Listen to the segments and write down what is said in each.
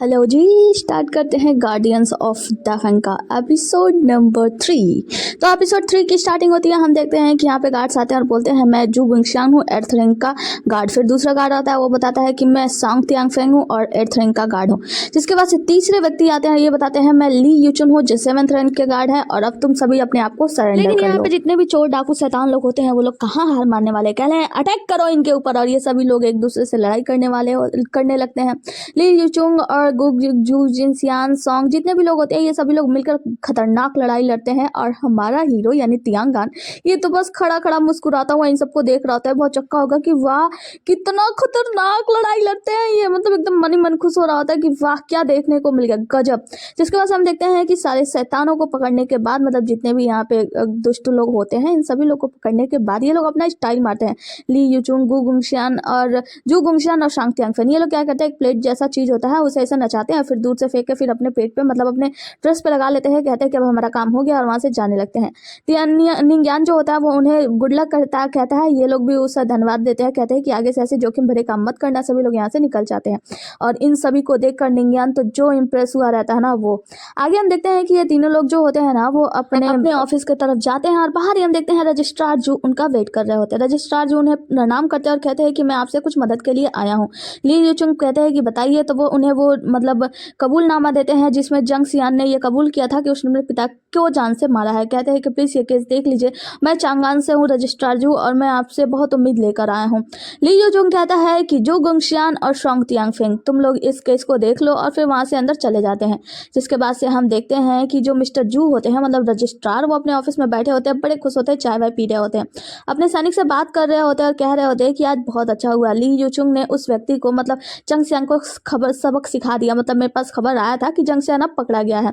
Hello जी, start करते हैं guardians of the fun का एपिसोड नंबर 3। तो एपिसोड 3 की स्टार्टिंग होती है। हम देखते हैं कि यहाँ पे गार्ड्स आते हैं और बोलते हैं मैं जू गुंगशान हूँ, एर्थ रैंक का गार्ड। फिर दूसरा गार्ड आता है, वो बताता है कि मैं सांग तियांगफेंग हूँ और एर्थ रैंक का गार्ड हूँ। जिसके बाद से तीसरे व्यक्ति आते हैं, ये बताते हैं मैं ली यूचुन हूँ जो 7th रैंक के गार्ड है और अब तुम सभी अपने आप को सरेंडर कर लो। लेकिन यहाँ पे जितने भी चोर डाकू शैतान लोग होते हैं वो लोग कहाँ हार मानने वाले, कह रहे हैं अटैक करो इनके ऊपर, और ये सभी लोग एक दूसरे से लड़ाई करने लगते हैं। ली यूचुंग और जू जिनसियान सॉन्ग जितने भी लोग होते हैं ये सभी लोग मिलकर खतरनाक लड़ाई लड़ते हैं और हमारा हीरो यानी तियांगान ये तो बस खड़ा खड़ा मुस्कुराता हुआ इन सबको देख रहा होता है। बहुत चक्का होगा कि वाह कितना खतरनाक लड़ाई लड़ते हैं ये, मतलब एकदम मन ही मन खुश हो रहा होता है कि वाह क्या देखने को मिल गया, गजब। जिसके बाद हम देखते हैं कि सारे शैतानों को पकड़ने के बाद, मतलब जितने भी यहाँ पे दुष्ट लोग होते हैं इन सभी लोग को पकड़ने के बाद ये लोग अपना स्टाइल मारते हैं। ली यूचुंग गू गुंगशान और जू गुंगशान और शांग तियांगफेन ये लोग क्या करते हैं, एक प्लेट जैसा चीज होता है उसे ऐसा नचाते हैं, फिर दूर से फेंक के फिर अपने पेट पे मतलब अपने ड्रेस पे लगा लेते हैं। कहते हैं कि अब हमारा काम हो गया और वहां से जाने लगते हैं। निंग्यान जो होता है वो उन्हें गुड लक करता है, कहता है ये लोग भी उसे धन्यवाद देते हैं, कहते हैं कि आगे से ऐसे जोखिम भरे काम मत करना। सभी लोग यहाँ से निकल जाते हैं और इन सभी को देखकर निंग्यान तो जो इम्प्रेस हुआ रहता है ना वो। आगे हम देखते हैं कि ये तीनों लोग जो होते हैं ना वो अपने ऑफिस की तरफ जाते हैं और बाहर ही हम देखते हैं रजिस्ट्रार जू उनका वेट कर रहे होते हैं। रजिस्ट्रार जू उन्हें प्रणाम करते हैं और कहते हैं कि मैं आपसे कुछ मदद के लिए आया हूँ। ली यूचुंग कहते हैं कि बताइए, तो वो उन्हें वो मतलब कबूलनामा देते हैं जिसमें जंग सियान ने ये कबूल किया था कि उसने मेरे पिता को जान से मारा है। कहते हैं कि प्लीज ये केस देख लीजिए, मैं चांगान से हूँ रजिस्ट्रार जू और मैं आपसे बहुत उम्मीद लेकर आया हूँ। ली यूचुंग कहता है कि जो गुंगशियान और शोंग तियांगफेंग तुम लोग इस केस को देख लो और फिर वहां से अंदर चले जाते हैं। जिसके बाद से हम देखते हैं कि जो मिस्टर जू होते हैं मतलब रजिस्ट्रार वो अपने ऑफिस में बैठे होते हैं, बड़े खुश होते हैं, चाय वाय पी रहे होते हैं, अपने सैनिक से बात कर रहे होते हैं और कह रहे होते हैं कि आज बहुत अच्छा हुआ, ली यूचुंग ने उस व्यक्ति को मतलब जंग सियान को सबक सिखा दिया, मतलब मेरे पास खबर आया था कि जंग सियान अब पकड़ा गया है।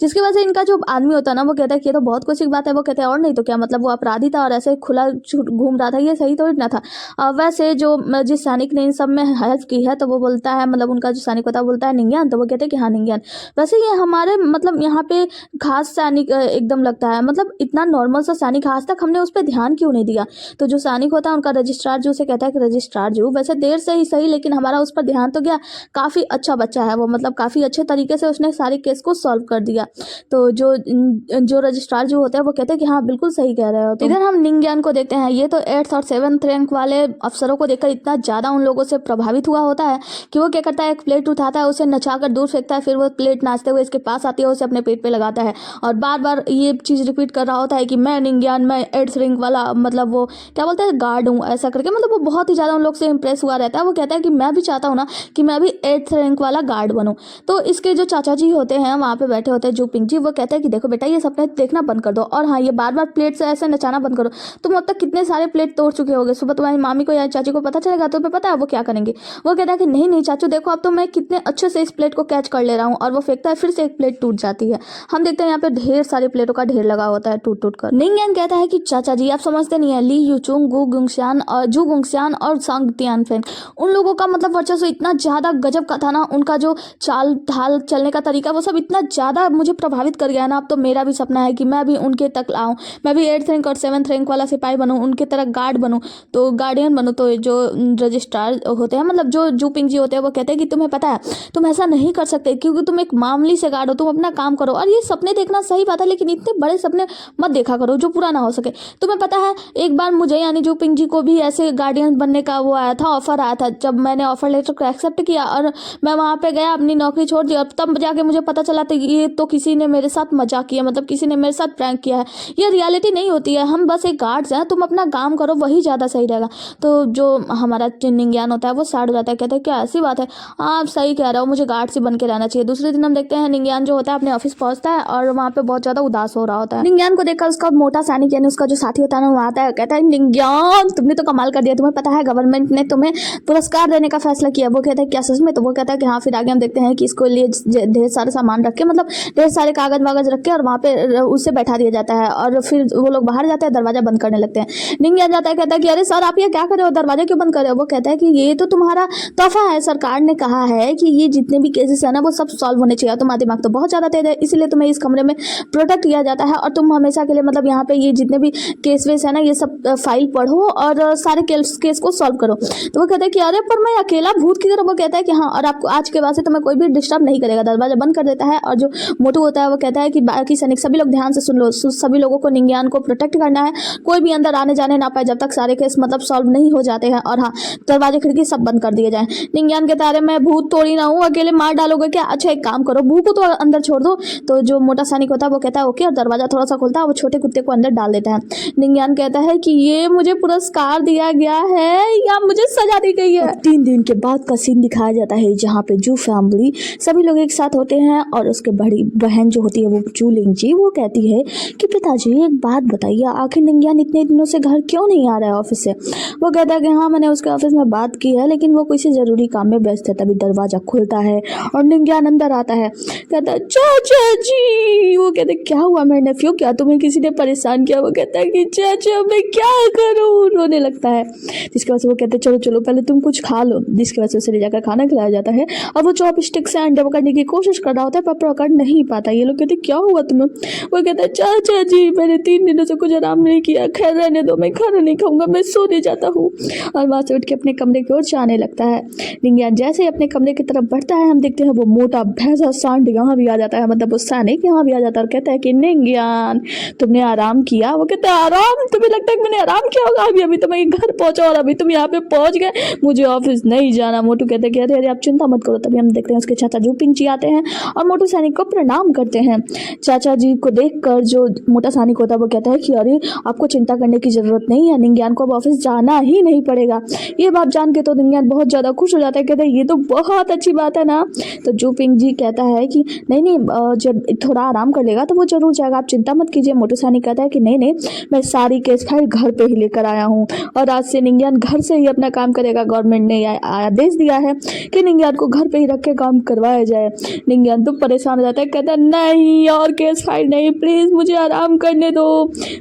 जिसकी वजह से इनका जो आदमी होता है ना वो कहता है कि ये तो बहुत कुछ बात है। वो कहते हैं और नहीं तो क्या, मतलब वो अपराधी था और ऐसे खुला घूम रहा था, ये सही तो ना था। वैसे जो जिस सैनिक ने इन सब में हेल्प की है तो वो बोलता है, मतलब उनका जो सैनिक होता है बोलता है निंग्यान, तो वो कहते हैं कि हाँ निंग्यान। वैसे ये हमारे मतलब यहाँ पे खास सैनिक एकदम लगता है, मतलब इतना नॉर्मल सा सैनिक, आज तक हमने उस पर ध्यान क्यों नहीं दिया। तो जो सैनिक होता है उनका रजिस्ट्रार जू से कहता है कि रजिस्ट्रार जू वैसे देर से ही सही लेकिन हमारा उस पर ध्यान तो गया, काफ़ी अच्छा बच्चा है वो, मतलब काफ़ी अच्छे तरीके से उसने सारे केस को सॉल्व कर दिया। तो जो रजिस्ट्रार जो होते हैं वो कहते हैं कि हाँ बिल्कुल सही कह रहे हो। तो इधर हम निंग्यान को देखते हैं, ये तो 8th और 7th रैंक वाले अफसरों को देखकर इतना ज़्यादा उन लोगों से प्रभावित हुआ होता है कि वो क्या करता है, एक प्लेट उठाता है, उसे नचाकर दूर फेंकता है, फिर वो प्लेट नाचते हुए इसके पास आती है, उसे अपने पेट पे लगाता है और बार बार ये चीज़ रिपीट कर रहा होता है कि मैं निंग्यान, मैं 8th रैंक वाला मतलब वो क्या बोलते हैं गार्ड हूँ, ऐसा करके। मतलब वो बहुत ही ज़्यादा उन लोग से इंप्रेस हुआ रहता है। वो कहता है कि मैं भी चाहता हूँ ना कि मैं भी 8th रैंक वाला गार्ड बनूं। तो इसके जो चाचा जी होते हैं वहाँ पे बैठे होते हैं जू पिंग जी, वो कहते हैं कि देखो बेटा ये सपने देखना बंद कर दो और हाँ ये बार बार प्लेट से ऐसे नचाना बंद करो। तुम अब तक कितने सारे प्लेट तोड़ चुके होगे, सुबह तुम्हारी मामी को या चाची को पता चलेगा तो पता है वो क्या करेंगे। वो कहता है कि नहीं नहीं चाचू देखो अब तो मैं कितने अच्छे से इस प्लेट को कैच कर ले रहा हूँ, और वो फेंकता है, फिर से एक प्लेट टूट जाती है। हम देखते हैं यहाँ पे ढेर सारी प्लेटों का ढेर लगा होता है टूट टूट कर। निंग्यान कहता है कि चाचा जी आप समझते नहीं है, ली यूचुंग गू गुंगशान और जू गुंगशान और सांग तियांगफेन उन लोगों का मतलब वर्चस्व इतना ज्यादा गजब का था ना, उनका जो चाल ढाल चलने का तरीका वो सब इतना ज्यादा मुझे प्रभावित कर गया ना। अब तो मेरा भी सपना है कि मैं भी उनके तक आऊँ, मैं भी 8th रैंक और 7th रैंक वाला सिपाही बनूँ, उनके तरह गार्ड बनूँ, तो गार्डियन बनूँ। तो जो रजिस्ट्रार होते हैं मतलब जो जू पिंग जी होते हैं वो कहते हैं कि तुम्हें पता है तुम ऐसा नहीं कर सकते क्योंकि तुम एक मामूली से गार्ड हो, तुम अपना काम करो। और ये सपने देखना सही बात है लेकिन इतने बड़े सपने मत देखा करो जो पूरा ना हो सके। तुम्हें पता है एक बार मुझे यानी जू पिंग जी को भी ऐसे गार्डियन बनने का वो आया था, ऑफर आया था। जब मैंने ऑफर लेटर को एक्सेप्ट किया और मैं वहाँ पे गया, अपनी नौकरी छोड़ दी और तब जाके मुझे पता चला था ये तो किसी ने मेरे साथ मजाक किया, मतलब किसी ने मेरे साथ प्रैंक किया है, ये रियलिटी नहीं होती है, हम बस एक गार्ड्स हैं, तुम अपना काम करो वही ज़्यादा सही रहेगा। तो जो हमारा निंग्यान होता है वो साइड हो जाता है, कहता है क्या ऐसी बात है, आप सही कह रहे हो, मुझे गार्ड से बन के रहना चाहिए। दूसरे दिन हम देखते हैं निंग्यान जो होता है अपने ऑफिस पहुंचता है और वहाँ पे बहुत ज़्यादा उदास हो रहा होता है। निंग्यान को देखकर उसका मोटा सैनिक यानी उसका जो साथी होता है ना वो आता है, कहता है निंग्यान तुमने तो कमाल कर दिया, तुम्हें पता है गवर्नमेंट ने तुम्हें पुरस्कार देने का फैसला किया। वो कहता है क्या सच में, तो वो कहता है कि हाँ। फिर आगे हम देखते हैं कि इसको लिए ढेर सारे सामान रख के मतलब ढेर सारे कागज वागज रख के और वहाँ पे उसे बैठा दिया जाता है और फिर वो लोग बाहर जाते हैं, दरवाजा बंद करने लगते हैं। निंग्यान जाता है, कहता है कि अरे सर आप ये क्या कर रहे हो, दरवाजा क्यों बंद कर रहे हो। वो कहता है कि ये तो तुम्हारा तोहफा है, सरकार ने कहा है कि ये जितने भी केसेस है ना वो सब सॉल्व होने चाहिए, तुम्हारा दिमाग तो बहुत ज़्यादा तेज है इसलिए तुम्हें इस कमरे में प्रोटेक्ट किया जाता है और तुम हमेशा के लिए मतलब यहाँ पे ये जितने भी केस वेस है ना ये सब फाइल पढ़ो और सारे केस को सॉल्व करो। तो वो कहता है कि अरे पर मैं अकेला भूत की तरह। वो कहता है कि हाँ और आपको आज के बाद से तुम्हें कोई भी डिस्टर्ब नहीं करेगा। दरवाजा बंद कर देता है और जो मोटू होता है वो कहता है कि बाकी सैनिक सभी लोग ध्यान से सुन लो, सभी लोगों को निंग्यान को प्रोटेक्ट करना है, कोई भी अंदर आने जाने ना पाए जब तक सारे केस मतलब सॉल्व नहीं हो जाते हैं। और हाँ, दरवाजे खिड़की सब बंद कर दिए जाए। निंग्यान कहता है अरे मैं भूत थोड़ी ना हूँ, अकेले मार डालोगे क्या? अच्छा एक काम करो, भूत को तो अंदर छोड़ दो। तो जो मोटा सैनिक होता है वो कहता है ओके, और दरवाजा थोड़ा सा खुलता है, वो छोटे कुत्ते को अंदर डाल देता है। निंग्यान कहता है कि ये मुझे पुरस्कार दिया गया है या मुझे सजा दी गई है। 3 दिन के बाद का सीन दिखाया जाता है जहाँ पे जू फैमिली सभी लोग एक साथ होते हैं और उसके बड़ी बहन जो होती है वो जूलिंग जी, वो कहती है कि पिताजी एक बात बताइए, आखिर निंग्यान इतने दिनों से घर क्यों नहीं आ रहा है ऑफिस से? वो कहता है कि हाँ मैंने उसके ऑफिस में बात की है, लेकिन वो किसी जरूरी काम में व्यस्त है। तभी दरवाजा खुलता है और निंग्यान अंदर आता है। कहता है चाचा जी। वो कहते क्या हुआ मेरे नेफ्यू, क्या तुम्हें किसी ने परेशान किया? वो कहता है कि चाचा मैं क्या करूँ, रोने लगता है। जिसकी वजह से वो कहते चलो चलो पहले तुम कुछ खा लो। जिसकी वजह से उसे ले जाकर खाना खिलाया जाता है और वो चॉपस्टिक से अंडे पकड़ने की कोशिश कर रहा होता है पर पकड़ नहीं पाता। ये लोग कहते क्या हुआ तुम्हें? वो कहता है चाचा जी मैंने 3 दिनों से कुछ आराम नहीं किया, खैर रहने दो, मैं खाना नहीं खाऊंगा, मैं सोने जाता हूँ। और वहाँ से उठ के अपने कमरे की ओर जाने लगता है। निंग्यान जैसे ही अपने कमरे की तरफ बढ़ता है हम देखते हैं वो मोटा भैंसा सांड यहाँ भी आ जाता है, मतलब वो सैनिक यहाँ भी आ जाता है और कहता है कि निंग्यान तुमने आराम किया? वो कहता है आराम? तुम्हें लगता है कि मैंने आराम किया होगा? अभी अभी तो मैं घर पहुंचा और अभी तुम यहाँ पे पहुंच गए, मुझे ऑफिस नहीं जाना। मोटू कहते हैं कि अरे अरे आप चिंता मत करो। तभी हम देखते हैं उसके चाचा जूपिंग जी आते हैं और मोटू सैनिक को प्रणाम करते हैं। चाचा जी को देखकर जो मोटा सैनिक होता है वो कहता है कि अरे आपको चिंता करने की जरूरत नहीं है, निंग्यान को अब ऑफिस जाना ही नहीं पड़ेगा। ये बात जान के तो निंग्यान बहुत ज्यादा खुश हो जाता है, कहता है ये तो बहुत अच्छी बात है ना। तो जूपिंग जी कहता है कि नहीं नहीं जब थोड़ा आराम कर लेगा तो वो जरूर जाएगा, आप चिंता मत कीजिए। मोटू सैनिक कहता है कि नहीं नहीं मैं सारी केस फाइल घर पे ही लेकर आया हूँ और आज से निंग्यान घर से ही अपना काम करेगा। गवर्नमेंट ने आदेश दिया है कि निंग्यान को घर पे ही रख के काम करवाया जाए। निंग्यान तो परेशान हो जाता है, कहता है नहीं और केस फाइल नहीं, प्लीज मुझे आराम करने दो।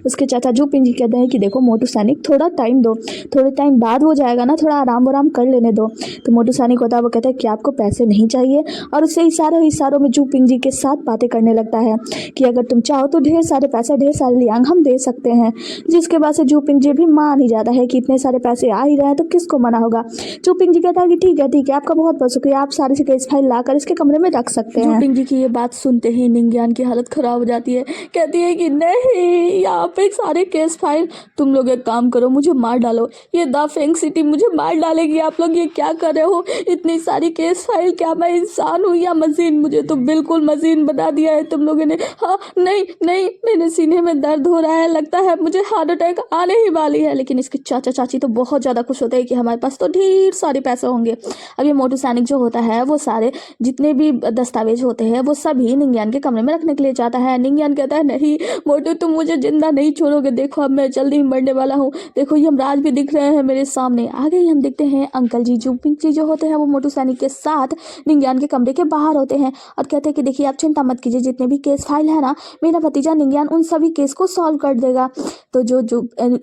उसके चाचा जूपिंग जी कहते हैं कि देखो मोटू सैनिक थोड़ा टाइम दो, थोड़े टाइम बाद हो जाएगा ना, थोड़ा आराम आराम कर लेने दो। तो मोटू सैनिक होता है वो कहता है कि आपको पैसे नहीं चाहिए और उससे इशारों में जूपिंग जी के साथ बातें करने लगता है कि अगर तुम चाहो तो ढेर सारे पैसे, ढेर सारे लियांग हम दे सकते हैं। जिसके बाद से जूपिंग जी भी मान ही जाता है कि इतने सारे पैसे आ ही रहे हैं तो किसको मना होगा। जूपिंग जी कहता है कि ठीक है आपका बहुत बहुत शुक्रिया, आप सारी से केस फाइल लाकर इसके कमरे में रख सकते हैं। जूपिंग जी की ये बात सुनते ही निंग्यान की हालत खराब हो जाती है, कहती है कि नहीं यहाँ पे सारे केस फाइल, तुम लोग एक काम करो मुझे मार डालो, ये द फेंग सिटी मुझे मार डालेगी। आप लोग ये क्या कर रहे हो, इतनी सारी केस फाइल, क्या मैं इंसान हूँ या मशीन? मुझे तो बिल्कुल मशीन बना दिया है तुम लोगों ने। हाँ नहीं नहीं मेरे सीने में दर्द हो रहा है, लगता है मुझे हार्ट अटैक आने ही वाली है। लेकिन इसके चाचा चाची तो बहुत ज़्यादा खुश होते हैं कि हमारे पास तो ढेर सारे पैसे होंगे। अब ये मोटू सैनिक जो होता है वो सारे जितने भी दस्तावेज होते हैं वो सभी निंग्यान के कमरे में रखने के लिए जाता है। निंग्यान कहता है नहीं मोटू तुम मुझे जिंदा नहीं छोड़ोगे, देखो अब मैं जल्दी ही मरने वाला हूँ, देखो यमराज भी दिख रहे हैं मेरे सामने। आगे ही हम देखते हैं अंकल जी जूपिंग जी जो होते हैं वो मोटू सैनिक के साथ निंग्यान के कमरे के बाहर होते हैं और कहते हैं कि देखिए आप चिंता मत कीजिए, जितने भी केस फाइल है ना मेरा भतीजा निंग्यान उन सभी केस को सॉल्व कर देगा। तो जो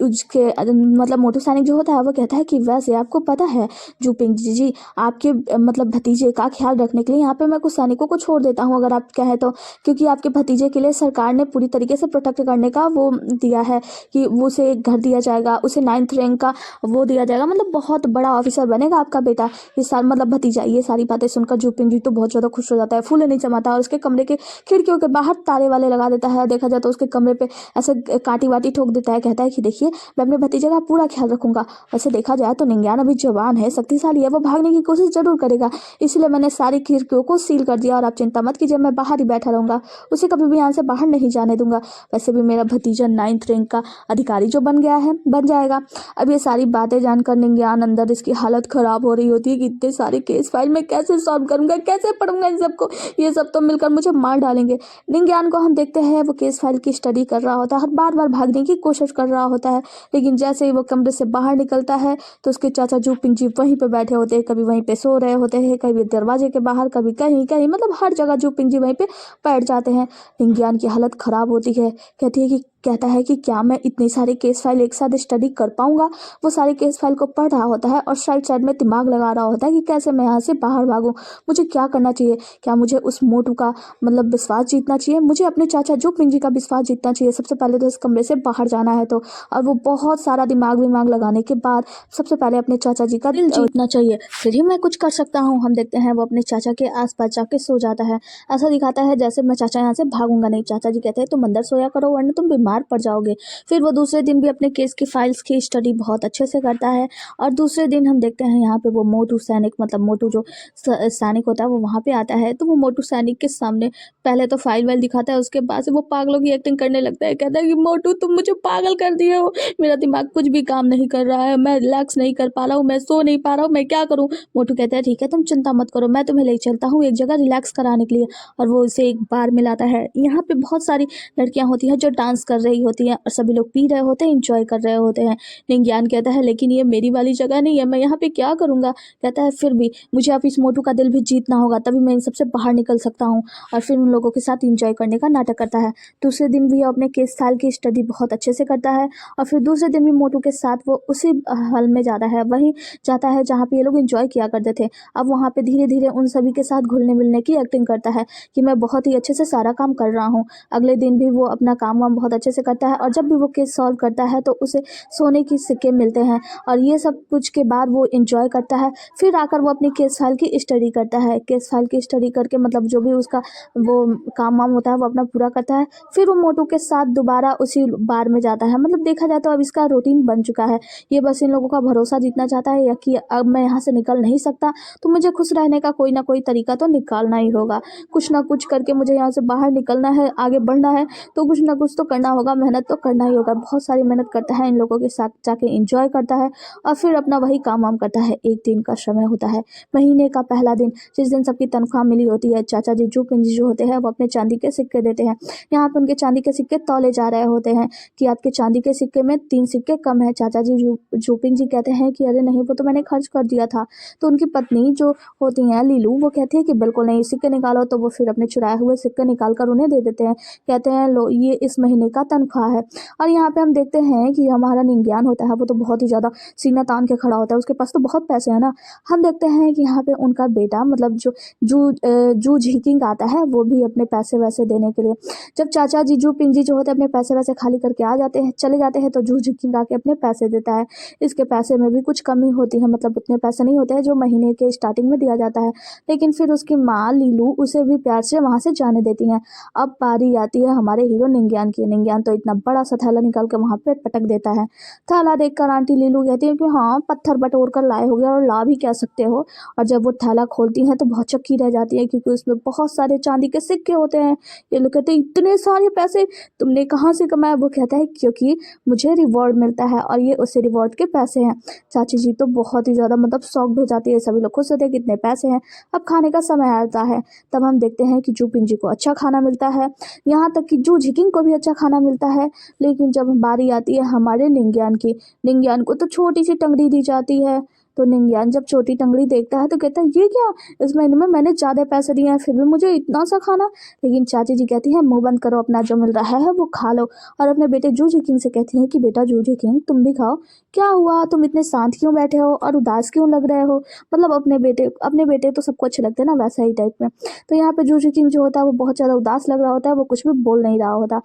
उसके मतलब मोटू सैनिक जो होता है वो कहता है कि वैसे आपको पता है जूपिंग जी आपके मतलब भतीजे का ख्याल रखने के लिए यहाँ पे मैं कुछ सैनिकों को छोड़ देता हूँ अगर आप कहें तो, क्योंकि आपके भतीजे के लिए सरकार ने पूरी तरीके से प्रोटेक्ट करने का वो दिया है कि वो उसे घर दिया जाएगा, उसे 9th रैंक का वो दिया जाएगा, मतलब बहुत बड़ा ऑफिसर बनेगा आपका बेटा, ये सार मतलब भतीजा। ये सारी बातें सुनकर जूपिंग जी तो बहुत ज़्यादा खुश हो जाता है, फूले नहीं जमाता और उसके कमरे के खिड़कियों के बाहर ताले वाले लगा देता है। देखा जाए तो उसके कमरे पे ऐसे काटी वाटी ठोक देता है, कहता है कि देखिए मैं अपने भतीजे का पूरा ख्याल रखूंगा। वैसे देखा जाए तो निंग्यान अभी जवान है, शक्तिशाली है, वो भागने की कोशिश जरूर करेगा, इसलिए मैंने सारी खिड़कियों को सील कर दिया और आप चिंता मत कीजिए मैं बाहर ही बैठा रहूंगा, उसे कभी भी यहाँ से बाहर नहीं जाने दूंगा। वैसे भी मेरा भतीजा 9th रैंक का अधिकारी जो बन गया है बन जाएगा। अब ये सारी बातें जानकर निंग्यान अंदर इसकी हालत खराब हो रही होती है कि इतने सारे केस फाइल मैं कैसे सॉल्व करूंगा, कैसे पढ़ूंगा इन सबको, ये सब तो मिलकर मुझे मार डालेंगे। निंग्यान को हम देखते हैं वो केस फाइल की स्टडी कर रहा होता है और बार बार भागने की कोशिश कर रहा होता है, लेकिन जैसे ही वो कमरे से बाहर निकलता है तो उसके चाचा जूपिंग जी वहीं पे बैठे होते हैं, कभी वहीं पे सो रहे होते हैं, कभी दरवाजे के बाहर, कभी कहीं कहीं, मतलब हर जगह जूपिंग जी वहीं पे बैठ जाते हैं। निंग्यान की हालत खराब होती है, कहती है कि कहता है कि क्या मैं इतनी सारी केस फाइल एक साथ स्टडी कर पाऊंगा। वो सारी केस फाइल को पढ़ रहा होता है और साइड साइड में दिमाग लगा रहा होता है कि कैसे मैं यहाँ से बाहर भागूं, मुझे क्या करना चाहिए। क्या मुझे उस मोटू का मतलब विश्वास जीतना चाहिए, मुझे अपने चाचा जो पिंजी का विश्वास जीतना चाहिए। सबसे पहले तो इस कमरे से बाहर जाना है तो, और वो बहुत सारा दिमाग विमाग लगाने के बाद सबसे पहले अपने चाचा जी का दिल जीतना चाहिए, फिर ही मैं कुछ कर सकता हूँ। हम देखते हैं वो अपने चाचा के आसपास जाके सो जाता है। ऐसा दिखाता है जैसे मैं चाचा यहाँ से भागूंगा नहीं। चाचा जी कहते हैं तुम अंदर सोया करो वरना तुम बीमार पड़ जाओगे। फिर वो दूसरे दिन भी अपने केस की फाइल्स की स्टडी बहुत अच्छे से करता है। और दूसरे दिन हम देखते हैं यहाँ पे वो मोटू सैनिक, मतलब मोटू जो सैनिक होता है वो वहाँ पे आता है। तो वो मोटू सैनिक के सामने पहले तो फाइल वाइल दिखाता है, उसके बाद से वो पागलों की एक्टिंग करने लगता है। कहता है कि मोटू तुम मुझे पागल कर दिए हो, मेरा दिमाग कुछ भी काम नहीं कर रहा है, मैं रिलैक्स नहीं कर पा रहा हूँ, मैं सो नहीं पा रहा हूँ, मैं क्या करूँ। मोटू कहता है ठीक है तुम चिंता मत करो, मैं तुम्हें ले चलता हूँ एक जगह रिलैक्स कराने के लिए। और वो उसे एक बार में लाता है। यहाँ पे बहुत सारी लड़कियां होती हैं जो डांस कर रही होती हैं और सभी लोग पी रहे होते हैं, इंजॉय कर रहे होते हैं। निंज्ञान कहता है लेकिन ये मेरी वाली जगह नहीं है, मैं यहाँ पे क्या करूँगा। कहता है फिर भी मुझे अब इस मोटू का दिल भी जीतना होगा, तभी मैं इन सबसे बाहर निकल सकता हूँ। और फिर उन लोगों के साथ इंजॉय करने का नाटक करता है। दूसरे दिन भी अपने केस फाइल की स्टडी बहुत अच्छे से करता है। और फिर दूसरे दिन भी मोटू के साथ वो उसी हॉल में जाता है, वहीं जाता है जहाँ पे ये लोग इंजॉय किया करते थे। अब वहाँ पे धीरे धीरे उन सभी के साथ घुलने मिलने की एक्टिंग करता है कि मैं बहुत ही अच्छे से सारा काम कर रहा हूँ। अगले दिन भी वो अपना काम वाम बहुत अच्छे से करता है और जब भी वो केस सॉल्व करता है तो उसे सोने की सिक्के मिलते हैं। और ये सब कुछ के बाद वो इंजॉय करता है। फिर आकर वो अपनी केस फाइल की स्टडी करता है। केस फाइल की स्टडी करके मतलब जो भी उसका वो काम वाम होता है वो अपना पूरा करता है। फिर वो मोटू के साथ दोबारा उसी बार में जाता है। मतलब देखा जाए तो अब इसका रूटीन बन चुका है। ये बस इन लोगों का भरोसा जीतना चाहता है या कि अब मैं यहाँ से निकल नहीं सकता तो मुझे खुश रहने का कोई ना कोई तरीका तो निकालना ही होगा। कुछ ना कुछ करके मुझे यहाँ से बाहर निकलना है, आगे बढ़ना है तो कुछ ना कुछ तो करना होगा, मेहनत तो करना ही होगा। बहुत सारी मेहनत करता है, इन लोगों के साथ जाके इंजॉय करता है और फिर अपना वही काम वाम करता है। एक दिन का समय होता है, महीने का पहला दिन, जिस दिन सबकी तनख्वाह मिली होती है। चाचा जी जो पिंजी जो होते हैं वो अपने चांदी के सिक्के देते हैं। यहाँ पे उनके चांदी के सिक्के तौले जा रहे होते हैं कि आपके चांदी के सिक्के में 3 सिक्के कम है। चाचा जी जोपिंग जी कहते हैं कि अरे नहीं वो तो मैंने खर्च कर दिया था। तो उनकी पत्नी जो होती हैं लीलू, वो कहती है कि बिल्कुल नहीं, सिक्के निकालो। तो वो फिर अपने चुराए हुए सिक्के निकाल कर उन्हें दे देते हैं। कहते हैं लो ये इस महीने का तनख्वाह है। और यहाँ पे हम देखते हैं कि हमारा निंज्ञान होता है वो तो बहुत ही ज़्यादा सीना तान के खड़ा होता है, उसके पास तो बहुत पैसे हैं ना। हम देखते हैं कि यहाँ पे उनका बेटा मतलब जो जू झिकिंग आता है वो भी अपने पैसे वैसे देने के लिए, जब चाचा जी जू पिंजी जो होते हैं अपने पैसे वैसे खाली करके आ जाते हैं चले जाते हैं तो जू झिकिंग आके अपने पैसे देता है। इसके पैसे में भी कुछ कमी होती है, मतलब उतने पैसे नहीं होते हैं जो महीने के स्टार्टिंग में दिया जाता है। लेकिन फिर उसकी माँ लीलू उसे भी प्यार से वहाँ से जाने देती हैं। अब बारी आती है हमारे हीरो निंज्ञान की। निंज्ञान तो इतना बड़ा सा थैला निकाल के वहाँ पे पटक देता है। थैला देखकर आंटी लीलू कहती है कि हाँ पत्थर बटोर कर लाए हो गया और ला भी कह सकते हो। और जब वो थैला खोलती हैं तो बहुत चक्की रह जाती है क्योंकि उसमें बहुत सारे चांदी के सिक्के होते हैं। ये लोग कहते हैं इतने सारे पैसे तुमने कहाँ से कमाया। वो कहता है क्योंकि मुझे रिवॉर्ड मिलता है और ये उसे रिवॉर्ड के पैसे हैं। चाची जी तो बहुत ही ज़्यादा मतलब शॉक्ड हो जाती है। सभी लोग खुश होते हैं कितने पैसे हैं। अब खाने का समय आता है, तब हम देखते हैं कि जू पिंजी को अच्छा खाना मिलता है, यहाँ तक कि जू झिकिंग को भी अच्छा खाना मिलता है। लेकिन जब बारी आती है हमारे निंज्ञान की, निंज्ञान को तो छोटी सी टंगड़ी दी जाती है। तो निंज्ञान जब छोटी टंगड़ी देखता है तो कहता है ये क्या, इस महीने में मैंने ज़्यादा पैसे दिए हैं फिर भी मुझे इतना सा खाना। लेकिन चाची जी कहती है मुंह बंद करो, अपना जो मिल रहा है वो खा लो। और अपने बेटे जू झिकिंग से कहती हैं कि बेटा जू झिकिंग तुम भी खाओ। क्या हुआ, तुम इतने शांत क्यों बैठे हो और उदास क्यों लग रहे हो। मतलब अपने बेटे तो सबको अच्छे लगते हैं ना, वैसा ही टाइप में। तो यहाँ पे जू झिकिंग जो होता है वो बहुत ज़्यादा उदास लग रहा होता है, वो कुछ भी बोल नहीं रहा होता।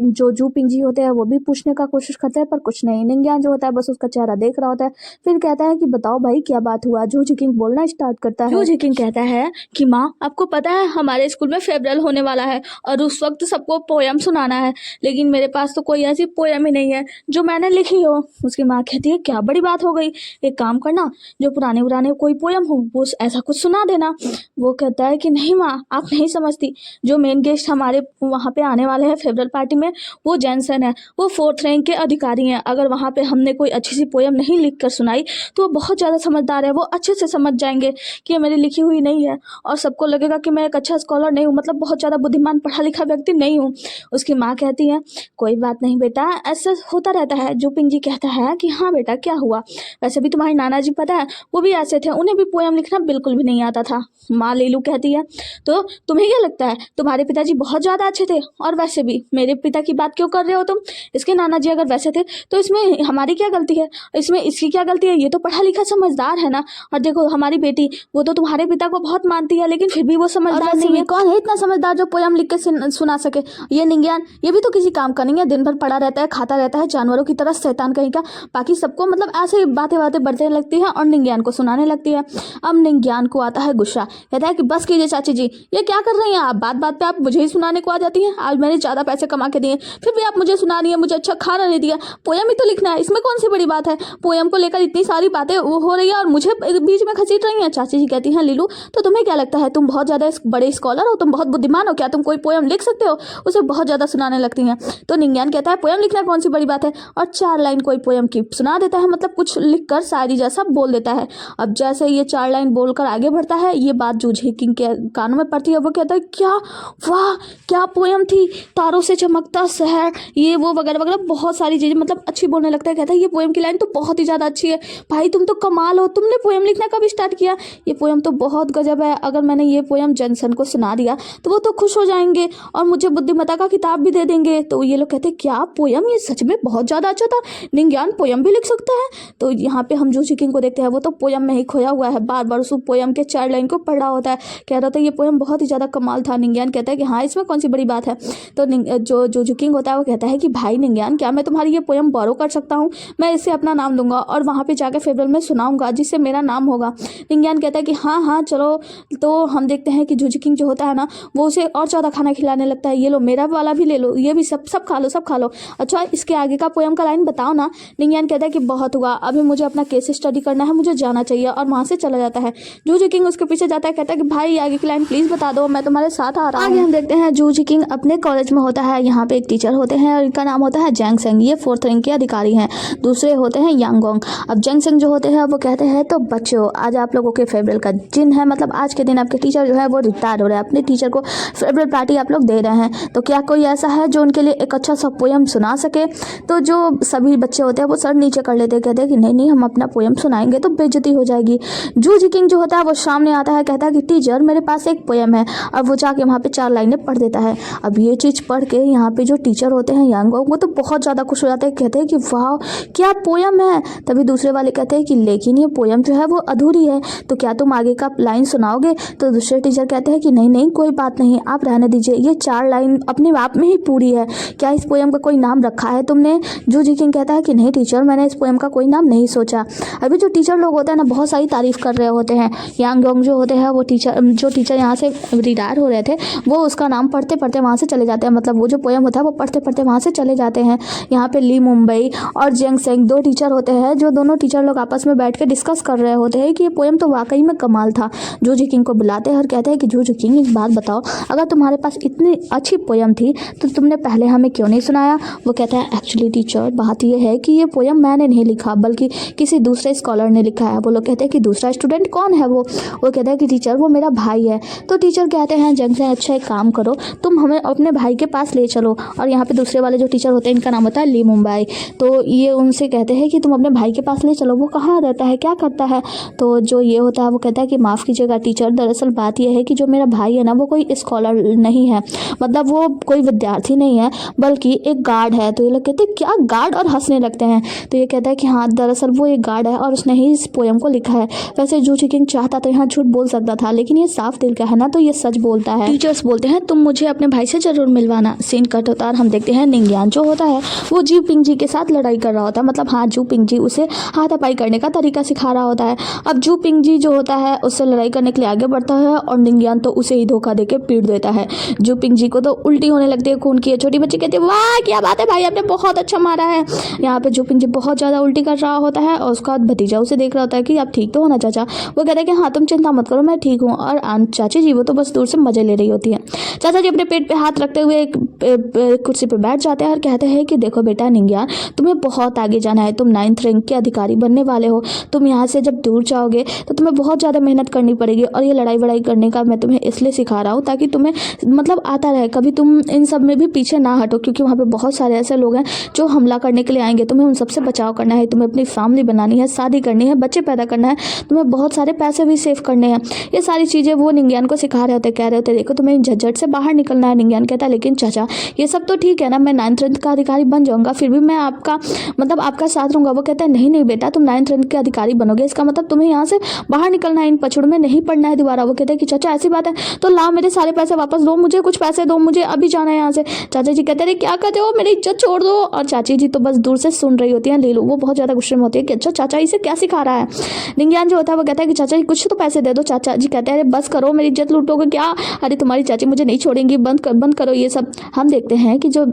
जो जू पिंजी होते हैं वो भी पूछने का कोशिश करते हैं पर कुछ नहीं। निंज्ञान जो होता है बस उसका चेहरा देख रहा होता है। फिर कहता है कि बताओ भाई क्या बात हुआ। जू झिकिंग बोलना स्टार्ट करता है। जू झिकिंग कहता है कि माँ आपको पता है हमारे स्कूल में फेयरवेल होने वाला है और उस वक्त सबको पोयम सुनाना है, लेकिन मेरे पास तो कोई ऐसी पोयम ही नहीं है जो मैंने लिखी हो। उसकी माँ कहती है क्या बड़ी बात हो गई, एक काम करना जो पुराने कोई पोयम हो वो ऐसा कुछ सुना देना। वो कहता है कि नहीं माँ आप नहीं समझती, जो मेन गेस्ट हमारे वहाँ पे आने वाले हैं फेयरवेल पार्टी में वो जैनसन है, वो 4th रैंक के अधिकारी हैं। अगर वहाँ पे हमने कोई अच्छी सी पोयम नहीं लिख कर सुनाई तो वो बहुत ज़्यादा समझदार है, वो अच्छे से समझ जाएंगे कि ये मेरी लिखी हुई नहीं है और सबको लगेगा कि मैं एक अच्छा स्कॉलर नहीं हूँ, मतलब बहुत ज़्यादा बुद्धिमान पढ़ा लिखा व्यक्ति नहीं हूँ। उसकी माँ कहती है कोई बात नहीं बेटा, ऐसा होता रहता है। जुपिंग जी कहता है कि हाँ बेटा क्या हुआ, वैसे भी तुम्हारे नाना जी पता है वो भी ऐसे थे, उन्हें भी पोयम लिखना बिल्कुल भी नहीं आता था। माँ लीलू कहती है तो तुम्हें क्या लगता है तुम्हारे पिताजी बहुत ज़्यादा अच्छे थे, और वैसे भी मेरे पिता की बात क्यों कर रहे हो तुम, इसके नाना जी अगर वैसे थे तो इसमें हमारी क्या गलती है, इसमें इसकी क्या गलती है, ये तो पढ़ा लिखा समझदार है ना। और देखो हमारी बेटी वो तो तुम्हारे पिता को बहुत मानती है लेकिन फिर भी वो समझदार नहीं है। कौन है इतना समझदार जो पोयम लिख के सुना सके, ये निंज्ञान ये भी तो किसी काम का नहीं है, दिन भर पड़ा रहता है, खाता रहता है जानवरों की तरह, शैतान कहीं का। बाकी सबको मतलब ऐसे ही बातें बढ़ते लगती है और निंज्ञान को सुनाने लगती है। अब निंज्ञान को आता है गुस्सा, कहता है कि बस कीजिए चाची जी, ये क्या कर रही हैं आप, बात बात पे आप मुझे ही सुनाने को आ जाती हैं। आज मैंने ज़्यादा पैसे कमा के दिए फिर भी आप मुझे सुना रही हैं, मुझे अच्छा खाना नहीं दिया, पोयम ही तो लिखना है, इसमें कौन सी बड़ी बात है, पोयम को लेकर इतनी सारी बातें वो हो रही है और मुझे बीच में घसीट रही हैं। चाची जी कहती हैं लीलू तो तुम्हें क्या लगता है तुम बहुत ज़्यादा बड़े स्कॉलर हो, तुम बहुत बुद्धिमान हो, क्या तुम कोई पोयम लिख सकते हो, उसे बहुत ज़्यादा सुनाने लगती हैं। तो निंज्ञान कहता है पोयम लिखना कौन सी बड़ी बात है, और 4 लाइन कोई पोयम की सुना देता है, मतलब कुछ लिख कर शायरी जैसा बोल देता है। अब जैसे ये 4 लाइन बोलकर आगे बढ़ता है, ये बात जूझी किंग के कानों में पड़ती है। वो कहता है क्या वाह क्या पोयम थी, तारों से चमकता शहर, ये वो वगैरह वगैरह बहुत सारी चीज़ें मतलब अच्छी बोलने लगता है। कहता है ये पोयम की लाइन तो बहुत ही ज़्यादा अच्छी है, भाई तुम तो कमाल हो, तुमने पोयम लिखना कब स्टार्ट किया, ये पोयम तो बहुत गजब है, अगर मैंने ये पोयम जनसन को सुना दिया तो वो तो खुश हो जाएंगे और मुझे बुद्धिमत्ता का किताब भी दे देंगे। तो ये लोग कहते हैं क्या पोयम, ये सच में बहुत ज़्यादा अच्छा था, निंज्ञान पोयम भी लिख सकता है। तो यहाँ पे हम जूझी किंग को देखते हैं, वो तो पोयम में ही खोया हुआ है, बार बार उस पोयम के 4 लाइन को पढ़ रहा होता है, कह रहा था ये पोयम बहुत ही ज़्यादा कमाल था। निंज्ञान कहता है कि हाँ इसमें कौन सी बड़ी बात है। तो जो जूझी किंग होता है वो कहता है कि भाई निंज्ञान क्या मैं तुम्हारी ये पोयम बोरो कर सकता हूँ, मैं इससे अपना नाम दूंगा और वहाँ पे जाकर फेयरवेल में सुनाऊंगा जिससे मेरा नाम होगा। निंज्ञान कहता है कि हाँ हाँ चलो। तो हम देखते हैं कि जूझी किंग जो होता है ना वो उसे और ज़्यादा खाना खिलाने लगता है, ये लो मेरा वाला भी ले लो, ये भी सब सब खा लो सब खा लो, अच्छा इसके आगे का पोयम का लाइन बताओ ना। निंज्ञान कहता है कि बहुत हुआ, अभी मुझे अपना केस स्टडी करना है, मुझे जाना चाहिए, और वहाँ से चला जाता है। जूझी किंग उसके पीछे जाता है, कहता है कि भाई आगे की लाइन प्लीज़ बता दो, मैं तुम्हारे साथ आ रहा हूँ। आगे हम देखते हैं जूझी किंग अपने कॉलेज में होता है, यहाँ पे एक टीचर होते हैं और इनका नाम होता है जैंग सेंग, ये 4th रैंक के अधिकारी हैं, दूसरे होते हैं यांगोंग। अब जैंग सेंग जो होते हैं वो कहते हैं तो बच्चों आज आप लोगों के फेयरवेल का दिन है, मतलब आज के दिन आपके टीचर जो है वो रिटायर हो रहे हैं, अपने टीचर को फेयरवेल पार्टी आप लोग दे रहे हैं, तो क्या कोई ऐसा है जो उनके लिए एक अच्छा सा पोयम सुना सके। तो जो सभी बच्चे होते हैं वो सर नीचे कर लेते हैं, कहते हैं कि नहीं नहीं हम अपना पोयम सुनाएंगे तो बेइज्जती हो जाएगी। जूझी किंग जो होता है वो सामने आता है, कहता है कि टीचर मेरे पास एक पोयम है, और वो जाके वहाँ पे 4 लाइनें पढ़ देता है। अब ये चीज़ पढ़ के यहाँ पे जो टीचर होते हैं यांगोंग वो तो बहुत ज़्यादा खुश हो जाते हैं, कहते हैं कि वाह क्या पोयम है। तभी दूसरे वाले कहते हैं कि लेकिन ये पोयम जो है वो अधूरी है, तो क्या तुम आगे का लाइन सुनाओगे। तो दूसरे टीचर कहते हैं कि नहीं नहीं कोई बात नहीं आप रहने दीजिए, ये 4 लाइन अपने आप में ही पूरी है, क्या इस पोयम का कोई नाम रखा है तुमने। जूझी किंग कहता है कि नहीं टीचर मैंने इस पोयम का कोई नाम नहीं सोचा। अभी जो टीचर लोग होते हैं ना बहुत सारी तारीफ कर रहे होते हैं, यांगोंग जो होते हैं वो जो टीचर यहाँ से रिटायर हो रहे थे वो उसका नाम पढ़ते पढ़ते वहाँ से चले जाते हैं, मतलब वो जो पोयम होता है वो पढ़ते पढ़ते वहाँ से चले जाते हैं। यहाँ पे ली मुंबई और जैंग सेंग 2 टीचर होते हैं, जो दोनों टीचर लोग आपस में बैठ के डिस्कस कर रहे होते हैं कि ये पोयम तो वाकई में कमाल था। जूझी किंग को बुलाते हैं और कहते हैं कि जूझी किंग एक बात बताओ, अगर तुम्हारे पास इतनी अच्छी पोयम थी तो तुमने पहले हमें क्यों नहीं सुनाया। वो कहता है एक्चुअली टीचर बात यह है कि ये पोयम मैंने नहीं लिखा बल्कि किसी दूसरे स्कॉलर ने लिखा है। वो लोग कहते हैं कि दूसरा स्टूडेंट कौन है वो कहता है कि टीचर वो मेरा भाई है। तो टीचर कहते हैं जंग से अच्छा एक काम करो तुम हमें अपने भाई के पास ले चलो, और यहाँ पे दूसरे वाले जो टीचर होते हैं इनका नाम होता है ली मुंबई। तो ये उनसे कहते हैं कि तुम अपने भाई के पास ले चलो, वो कहाँ रहता है क्या करता है। तो जो ये होता है वो कहता है कि माफ़ कीजिएगा टीचर, दरअसल बात यह है कि जो मेरा भाई है ना वो कोई स्कॉलर नहीं है, मतलब वो कोई विद्यार्थी नहीं है बल्कि एक गार्ड है। तो ये लोग कहते हैं क्या गार्ड, और हंसने लगते हैं। तो ये कहता है कि हाँ दरअसल वो एक गार्ड है और उसने ही इस पोयम को लिखा है। वैसे जूझी किंग चाहता तो यहाँ झूठ बोल सकता था लेकिन ये साफ दिल का है ना तो ये सच बोलता है। टीचर्स बोलते हैं तुम मुझे अपने भाई से जरूर मिलवाना। सीन कट होता है, हम देखते हैं निंज्ञान जो होता है वो जू पिंग जी के साथ लड़ाई कर रहा होता है, मतलब हाँ जू पिंग जी उसे हाथापाई करने का तरीका सिखा रहा होता है। अब जू पिंग जी जो होता है उससे लड़ाई करने के लिए आगे बढ़ता है और निंज्ञान तो उसे ही धोखा देके पीट देता है। जू पिंग जी को तो उल्टी होने लगती है खून की। छोटी बच्ची कहती है वाह क्या बात है भाई आपने बहुत अच्छा मारा है। यहाँ पे जू पिंग जी बहुत ज़्यादा उल्टी कर रहा होता है और उसका भतीजा उसे देख रहा होता है कि आप ठीक तो हो ना चाचा। वो कहता है कि हाँ तुम चिंता मत करो मैं ठीक हूँ, और चाची जी वो तो बस दूर से मजे ले रही होती है। चाचा जी अपने पेट पे हाथ रखते हुए एक कुर्सी पे बैठ जाते हैं और कहते हैं कि देखो बेटा निंज्ञान तुम्हें बहुत आगे जाना है, तुम 9th रैंक के अधिकारी बनने वाले हो, तुम यहाँ से जब दूर जाओगे तो तुम्हें बहुत ज़्यादा मेहनत करनी पड़ेगी और ये लड़ाई वड़ाई करने का मैं तुम्हें इसलिए सिखा रहा हूँ ताकि तुम्हें मतलब आता रहे, कभी तुम इन सब में भी पीछे ना हटो, क्योंकि वहाँ पे बहुत सारे ऐसे लोग हैं जो हमला करने के लिए आएंगे। तुम्हें उन सबसे बचाव करना है, तुम्हें अपनी फैमिली बनानी है, शादी करनी है, बच्चे पैदा करना है, तुम्हें बहुत सारे पैसे भी सेव करने हैं। ये सारी चीज़ें वो निंज्ञान को सिखा रहे होते, कह रहे होते देखो तुम्हें झंझट से बाहर निकलना है। निंज्ञान कहता है लेकिन चाचा ये सब तो ठीक है ना, मैं 9th रैंक का अधिकारी बन जाऊंगा, फिर भी मैं आपका मतलब आपका साथ रहूंगा। वो कहता है नहीं नहीं बेटा, तुम 9th रैंक के अधिकारी बनोगे, इसका मतलब तुम्हें यहाँ से बाहर निकलना है, इन पछड़ में नहीं पड़ना है दोबारा। वो कहते हैं कि चाचा ऐसी बात है तो लाओ मेरे सारे पैसे वापस दो, मुझे कुछ पैसे दो, मुझे अभी जाना है यहाँ से। चाचा जी कहते हैं क्या कहते हो, मेरी इज्जत छोड़ दो। और चाची जी तो बस दूर से सुन रही होती है। लीलू वो बहुत ज़्यादा गुस्से में होती है कि अच्छा चाचा इसे क्या सिखा रहा है। निंज्ञान जो होता है वो कहता है कि चाचा जी कुछ तो पैसे दे दो। चाचा जी कहते हैं अरे बस करो, मेरी इज्जत लूटोगे क्या, अरे तुम्हारी चाची मुझे नहीं छोड़ेंगी, बंद करो ये सब। हम देखते हैं कि जो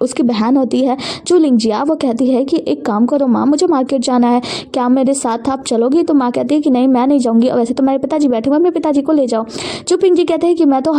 उसकी बहन होती है जो लिंजिया, वो कहती है कि एक काम करो माँ, मुझे मार्केट जाना है, क्या मेरे साथ आप चलोगी। तो माँ कहती है कि नहीं मैं नहीं जाऊँगी, वैसे तुम्हारे पिताजी बैठे हुए, अपने पिताजी को ले जाओ। चुपिंग जी कहते हैं कि मैं तो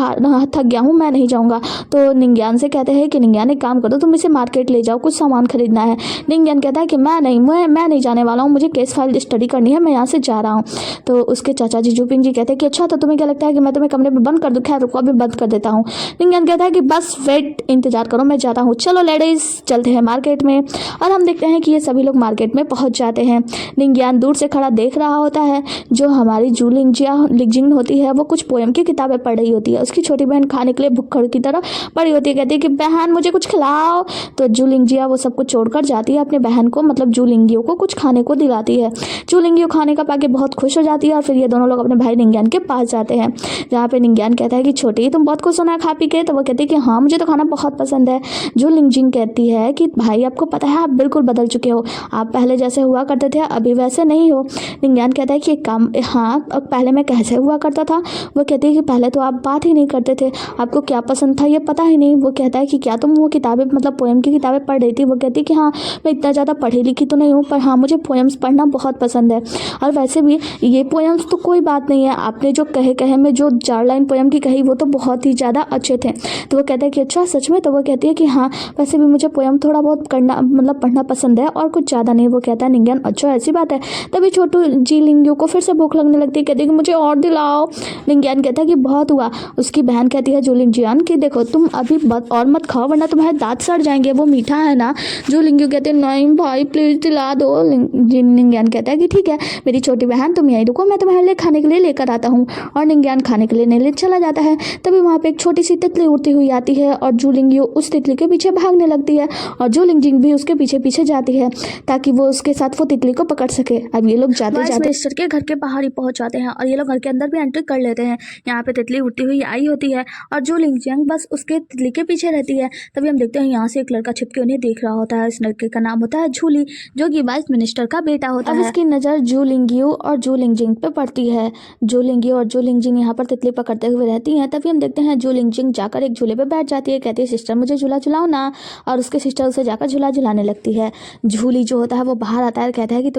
थक गया हूँ, मैं नहीं जाऊँगा। तो निंज्ञान से कहते हैं कि निंज्ञान एक काम करो, तुम इसे मार्केट ले जाओ, कुछ सामान खरीदना है। निंज्ञान कहता है कि मैं नहीं जाने वाला हूँ, मुझे केस फाइल स्टडी करनी है, मैं यहाँ से जा रहा हूँ। तो उसके चाचा जी जुपिंग जी कहते हैं कि अच्छा तो तुम्हें क्या लगता है कि मैं तुम्हें कमरे में बंद कर दूँ, खैर रुको अभी बंद कर देता हूँ। निंज्ञान कहता है कि बस वेट, इंतजार करो, मैं जाता हूँ। चलो लेडीज चलते हैं मार्केट में। और हम देखते हैं कि ये सभी लोग मार्केट में पहुंच जाते हैं। निंज्ञान दूर से खड़ा देख रहा होता है, जो हमारी जू लिंजिंग होती है वो कुछ पोएम की किताबें पढ़ रही होती है। उसकी छोटी बहन खाने के लिए भुक्खड़ की तरह पड़ी होती है, कहती है कि बहन मुझे कुछ खिलाओ। तो जू लिंजिया वो सब कुछ छोड़कर जाती है अपने बहन को, मतलब जू लिंगियो को कुछ खाने को दिलाती है। जू लिंगियो खाने का पाके बहुत खुश हो जाती है और फिर ये दोनों लोग अपने भाई निंज्ञान के पास जाते हैं, जहाँ पे निंज्ञान कहता है कि छोटी तुम बहुत खुश होना है खा पी के। तो वो कहती है कि हाँ मुझे तो खाना बहुत पसंद है। जू लिंजिंग कहती है कि भाई आपको पता है आप बिल्कुल बदल चुके हो, आप पहले जैसे हुआ करते थे अभी वैसे नहीं हो। निंज्ञान कहता है कि एक काम, हाँ पहले मैं कैसे हुआ करता था। वो कहती है कि पहले तो आप बात ही नहीं करते थे, आपको क्या पसंद था ये पता ही नहीं। वो कहता है कि क्या तुम वो किताबें मतलब पोएम की किताबें पढ़ रही थी। वो कहती है कि हाँ मैं इतना ज़्यादा पढ़ी लिखी तो नहीं हूँ, पर हाँ मुझे पोएम्स पढ़ना बहुत पसंद है, और वैसे भी ये पोएम्स तो कोई बात नहीं है, आपने जो कहे में जो 4 लाइन पोएम की कही वो तो बहुत ही ज़्यादा अच्छे थे। तो वो कहता है कि अच्छा सच में। तो वो कहती है कि हाँ वैसे भी मुझे पोएम थोड़ा बहुत करना मतलब पढ़ना पसंद है और कुछ ज़्यादा नहीं। वो कहता है निंज्ञान अच्छा ऐसी बात है। तभी छोटू जी लिंगियो को फिर से भूख लगने लगती है, कहती है कि मुझे और दिलाओ। निंज्ञान कहता है कि बहुत हुआ। उसकी बहन कहती है जू लिंजियान कि देखो तुम अभी और मत खाओ वरना तुम्हारे दांत सड़ जाएंगे, वो मीठा है ना। जू लिंगियो कहते हैं नहीं भाई प्लीज़ दिला दो। निंज्ञान कहता है कि ठीक है मेरी छोटी बहन तुम यहीं रुको, मैं तुम्हारे लिए खाने के लिए लेकर आता हूँ। और निंज्ञान खाने के लिए ले चला जाता है। तभी वहाँ पे एक छोटी सी तितली उड़ती हुई आती है और जू लिंगियो उस तितली के पीछे भागने लगती है और जू लिंजिंग भी उसके पीछे पीछे जाती है ताकि वो उसके साथ वो तितली को पकड़ सके। अब ये लोग जाते जाते मिनिस्टर के घर के बाहर ही पहुंच जाते हैं और ये लोग घर के अंदर भी एंट्री कर लेते हैं। यहाँ पे तितली उड़ती हुई आई होती है और जू लिंजियांग बस उसके तितली के पीछे रहती है। तभी हम देखते हैं यहाँ से एक लड़का छिपके उन्हें देख रहा होता है। इस लड़के का नाम होता है झूली, जो कि वाइस मिनिस्टर का बेटा होता है। इसकी नज़र जू लिंगियो और जू लिंजिंग पे पड़ती है। जू लिंगियो और जू लिंजिंग यहाँ पर तितली पकड़ते हुए रहती हैं। तभी हम देखते हैं जू लिंजिंग जाकर एक झूले पे बैठ जाती है, कहती है सिस्टर मुझे झूला झुलाओ ना, और उसके सिस्टर उसे जाकर झूला झुलाने लगती है। झूली जो होता है वो बाहर आता है, कहता है कि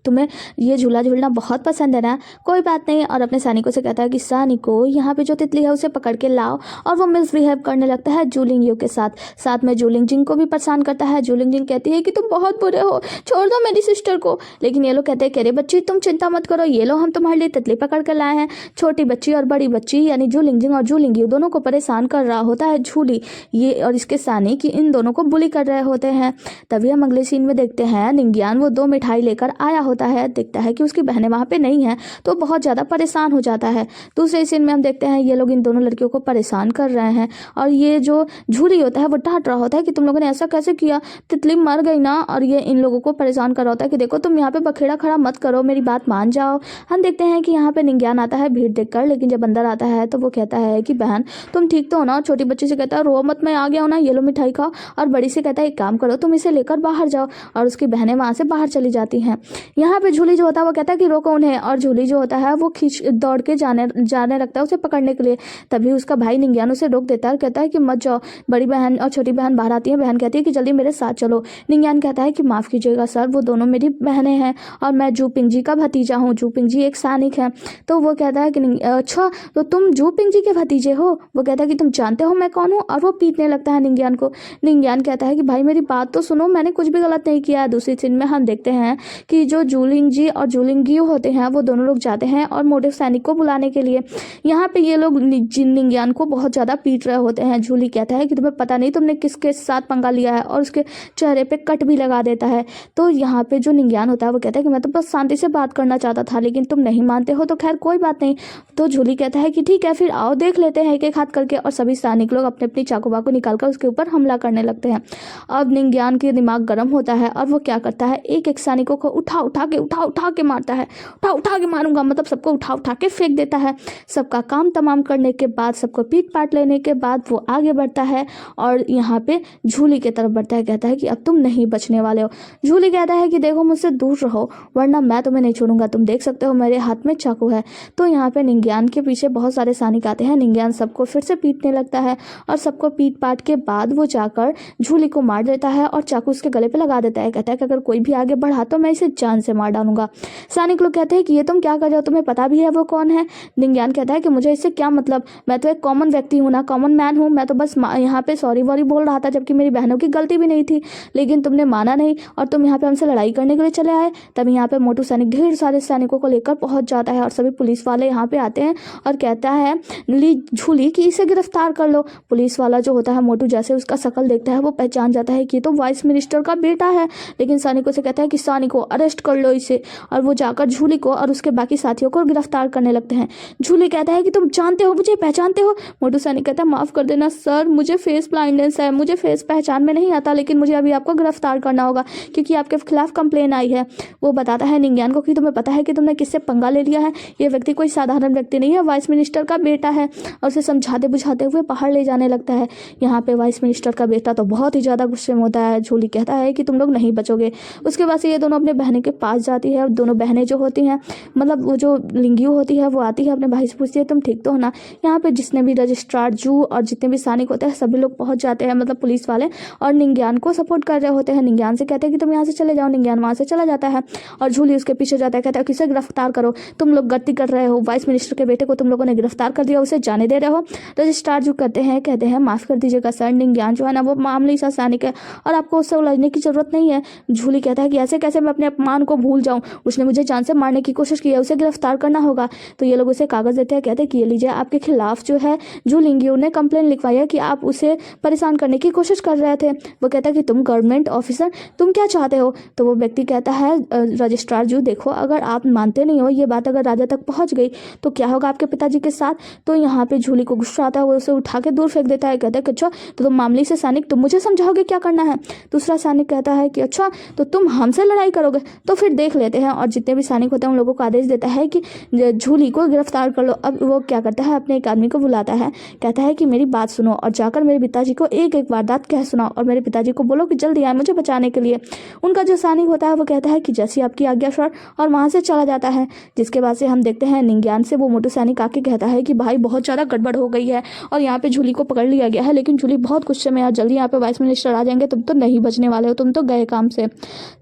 तुम्हें ये झूला झूलना बहुत पसंद है ना, कोई बात नहीं। और अपने सैनिकों से कहता है कि सैनिको यहाँ पे जो तितली है उसे पकड़ के लाओ। और वो मिसबिहेव करने लगता है जू लिंगियो के साथ में जू लिंजिंग को भी परेशान करता है। जू लिंजिंग कहती है कि तुम बहुत बुरे हो, छोड़ दो मेरी सिस्टर को। लेकिन ये लोग कहते हैं कि अरे बच्ची तुम चिंता मत करो, ये लो हम तुम्हारे लिए तितली पकड़ कर लाए हैं। छोटी बच्ची और बड़ी बच्ची यानी जू लिंजिंग और जू लिंगियो दोनों को परेशान कर रहा होता है झूली, ये और इसके सैनिक इन दोनों को बुली कर रहे होते हैं। तभी हम अगले सीन में देखते हैं निंज्ञान वो 2 मिठाई लेकर आया होता है, देखता है कि उसकी बहनें वहाँ पे नहीं है तो बहुत ज़्यादा परेशान हो जाता है। दूसरे सीन में हम देखते हैं ये लोग इन दोनों लड़कियों को परेशान कर रहे हैं और ये जो झूली होता है वो डांट रहा होता है कि तुम लोगों ने ऐसा कैसे किया, तितली मर गई ना। और ये इन लोगों को परेशान कर रहा होता है कि देखो तुम यहाँ पे बखेड़ा खड़ा मत करो, मेरी बात मान जाओ। हम देखते हैं कि यहाँ पे निंज्ञान आता है भीड़ देखकर, लेकिन जब अंदर आता है तो वो कहता है कि बहन तुम ठीक तो हो ना। छोटी बच्ची से कहता है रो मत, मैं आ गया हूँ ना, ये लो मिठाई खाओ। और बड़ी से कहता है एक काम करो तुम इसे लेकर बाहर जाओ, और उसकी बहनें वहाँ से बाहर चली जाती हैं। यहाँ पे झूली जो होता है वो कहता है कि रोको उन्हें, और झूली जो होता है वो दौड़ के जाने लगता है उसे पकड़ने के लिए। तभी उसका भाई निंज्ञान उसे रोक देता है और कहता है कि मत जाओ। बड़ी बहन और छोटी बहन बाहर आती है, बहन कहती है कि जल्दी मेरे साथ चलो। निंज्ञान कहता है कि माफ़ कीजिएगा सर, वो दोनों मेरी बहनें हैं और मैं जू पिंग जी का भतीजा हूँ। जू पिंग जी एक सैनिक है। तो वो कहता है कि अच्छा तो तुम जू पिंग जी के भतीजे हो। वो कहता है कि तुम जानते हो मैं कौन हूँ, और वो पीटने लगता है निंज्ञान को। निंज्ञान कहता है कि भाई मेरी बात तो सुनो, मैंने कुछ भी गलत नहीं किया है। दूसरी सीन में हम देखते हैं कि जो जूलिंग जी और जूलिंग गियो होते हैं वो दोनों लोग जाते हैं और मोटू सैनिक को बुलाने के लिए। यहाँ पे ये लोग जिन निंग्यान को बहुत ज़्यादा पीट रहे होते हैं। जूली कहता है कि तुम्हें पता नहीं तुमने किसके साथ पंगा लिया है, और उसके चेहरे पे कट भी लगा देता है। तो यहाँ पे जो निंग्यान होता है वो कहता है कि मैं तो बस शांति से बात करना चाहता था, लेकिन तुम नहीं मानते हो तो खैर कोई बात नहीं। तो जूली कहता है कि ठीक है फिर आओ देख लेते हैं एक एक हाथ करके, और सभी सैनिक लोग अपने अपनी चाकू वाकू निकालकर उसके ऊपर हमला करने लगते हैं। अब निंग्यान के दिमाग गर्म होता है और वो क्या करता है, एक एक सैनिकों को उठा उठा के मारता है। उठा के मारूंगा मतलब सबको उठा के फेंक देता है। सबका काम तमाम करने के बाद, सबको पीट पाट लेने के बाद वो आगे बढ़ता है और यहाँ पे झूली की तरफ बढ़ता है। कहता है कि अब तुम नहीं बचने वाले हो। झूली कहता है कि देखो मुझसे दूर रहो वरना मैं तुम्हें नहीं छोड़ूंगा, तुम देख सकते हो मेरे हाथ में चाकू है। तो यहाँ पे निंग्यान के पीछे बहुत सारे सैनिक आते हैं। निंग्यान सबको फिर से पीटने लगता है और सबको पीट पाट के बाद वो जाकर झूली को मार देता है और चाकू उसके गले पे लगा देता है। कहता है कि अगर कोई भी आगे बढ़ा तो मैं इसे जान से मार डालूंगा। सैनिक लोग कहते हैं कि ये तुम क्या कर रहे हो, तुम्हें पता भी है वो कौन है। निंग्यान कहता है कि मुझे इससे क्या मतलब, मैं तो एक कॉमन व्यक्ति हूँ ना, कॉमन मैन हूँ। मैं तो बस यहाँ पे सॉरी वॉरी बोल रहा था, जबकि मेरी बहनों की गलती भी नहीं थी, लेकिन तुमने माना नहीं और तुम यहाँ पे हमसे लड़ाई करने के लिए चले आए। तब यहाँ पे मोटू सैनिक ढेर सारे सैनिकों को लेकर पहुंच जाता है और सभी पुलिस वाले यहाँ पे आते हैं और कहता है झूली कि इसे गिरफ्तार कर लो। पुलिस वाला जो होता है मोटू, जैसे उसका शक्ल देखता है वो पहचान जाता है कि ये तो वाइस मिनिस्टर का बेटा है, लेकिन सैनिकों से कहता है कि सैनिकों अरेस्ट कर लो इसे। और वो जाकर झूली को और उसके बाकी साथियों को गिरफ्तार करने लगते हैं। झूली कहता है कि तुम जानते हो मुझे, पहचानते हो। मोटू सैनिक कहता है माफ कर देना सर, मुझे फेस ब्लाइंडनेस है, मुझे फेस पहचान में नहीं आता, लेकिन मुझे अभी आपको गिरफ्तार करना होगा क्योंकि आपके खिलाफ कंप्लेन आई है। वो बताता है निंग्यान को कि तुम्हें पता है कि तुमने किससे पंगा ले लिया है, ये व्यक्ति कोई साधारण व्यक्ति नहीं है, वाइस मिनिस्टर का बेटा है, और उसे समझाते बुझाते हुए बाहर ले जाने लगता है। यहाँ पे वाइस मिनिस्टर का बेटा तो बहुत ही ज़्यादा गुस्से में होता है। झूली कहता है कि तुम लोग नहीं बचोगे। उसके बाद से ये दोनों अपने बहने के पास जाती है। दोनों बहनें जो होती हैं, मतलब वो जो लिंगियो होती है वो आती है अपने भाई से पूछती है तुम ठीक तो हो ना। यहाँ पे जितने भी रजिस्ट्रार जू और जितने भी सैनिक होते हैं सभी लोग पहुंच जाते हैं, मतलब पुलिस वाले, और निंग्यान को सपोर्ट कर रहे होते हैं। निंग्यान से कहते हैं कि तुम यहाँ से चले जाओ। निंग्यान वहाँ से चला जाता है और झूली उसके पीछे जाता है। कहता है किसे गिरफ्तार करो, तुम लोग गलती कर रहे हो, वाइस मिनिस्टर के बेटे को तुम लोगों ने गिरफ्तार कर दिया, उसे जाने दे रहे हो। रजिस्ट्रार जो कहते हैं माफ कर दीजिएगा सर, निंग्यान जो है ना वो मामूली सा सैनिक है और आपको उससे उलझने की जरूरत नहीं है। झूली कहता है कि ऐसे कैसे मैं अपने अपमान को भूल जाऊं, उसने मुझे जान से मारने की कोशिश की है, उसे गिरफ्तार करना होगा। तो ये लोग उसे कागज देते हैं, कहते हैं कि ये लीजिए आपके खिलाफ जो है जू लिंगियो ने कंप्लेन लिखवाई है कि आप उसे परेशान करने की कोशिश कर रहे थे। वो कहता है कि तुम गवर्नमेंट ऑफिसर, तुम क्या चाहते हो। तो वो व्यक्ति कहता है रजिस्ट्रार जू देखो अगर आप मानते नहीं हो, ये बात अगर राजा तक पहुंच गई तो क्या होगा आपके पिताजी के साथ। तो यहाँ पे झूली को गुस्सा आता है, वो उसे उठा के दूर फेंक देता है। कहता है कि अच्छा तो तुम मामले से सैनिक, तुम मुझे समझाओगे क्या करना है। दूसरा सैनिक कहता है कि अच्छा तो तुम हमसे लड़ाई करोगे, तो फिर देख लेते हैं। और जितने भी सैनिक होते हैं उन लोगों को आदेश देता है कि झूली को गिरफ्तार कर लो। अब वो क्या करता है, अपने एक आदमी को बुलाता है, कहता है कि मेरी बात सुनो और जाकर मेरे पिताजी को एक एक वारदात कह सुनाओ और मेरे पिताजी को बोलो कि जल्दी आए मुझे बचाने के लिए। उनका जो सैनिक होता है वो कहता है कि जैसी आपकी आज्ञा सर, और वहां से चला जाता है। जिसके बाद से हम देखते हैं निंग्यान से वो मोटू सैनिक आके कहता है कि भाई बहुत ज़्यादा गड़बड़ हो गई है और यहाँ पे झूली को पकड़ लिया गया है, लेकिन झूली बहुत गुस्से में है, जल्दी यहाँ पे वाइस मिनिस्टर आ जाएंगे, तुम तो नहीं बचने वाले हो, तुम तो गए काम से।